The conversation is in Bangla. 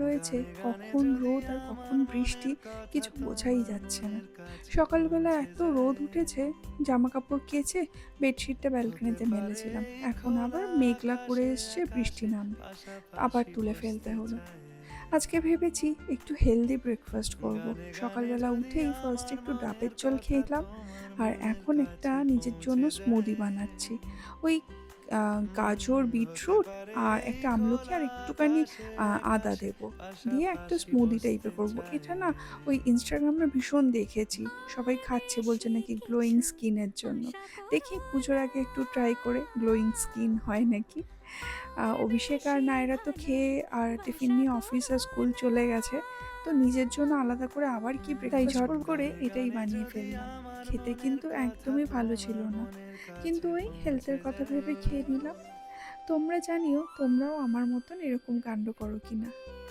রয়েছে, কখন রোদ আর কখন বৃষ্টি কিছু বোঝাই যাচ্ছে না। সকালবেলা এত রোদ উঠেছে, জামা কাপড় কেচে বেডশিটটা ব্যালকনিতে মেলেছিলাম, এখন আবার মেঘলা করে এসছে, বৃষ্টি নামবে, আবার তুলে ফেলতে হলো। আজকে ভেবেছি একটু হেলদি ব্রেকফাস্ট করব। সকালবেলা উঠেই ফার্স্ট একটু ডাবের জল খেলাম, আর এখন একটা নিজের জন্য স্মুদি বানাচ্ছি। ওই গাজর, বিটরুট আর একটা আমলকি আর একটুখানি আদা দেব, দিয়ে একটা স্মুদি টাইপের করব। এটা না ওই ইনস্টাগ্রামে ভীষণ দেখেছি, সবাই খাচ্ছে, বলছে নাকি গ্লোয়িং স্কিনের জন্য। দেখি পুজোর আগে একটু ট্রাই করে গ্লোয়িং স্কিন হয় নাকি। অভিষেক আর নায়রা তো খেয়ে আর টিফিন নিয়ে অফিস আর স্কুল চলে গেছে, তো নিজের জন্য আলাদা করে আবার কি ব্রেকফাস্ট ঝট করে এটাই বানিয়ে ফেললাম। খেতে কিন্তু একদমই ভালো ছিল না, কিন্তু ওই হেলথের কথা ভেবে খেয়ে নিলাম। তোমরা জানিও তোমরাও আমার মতন এরকম কাণ্ড করো কিনা।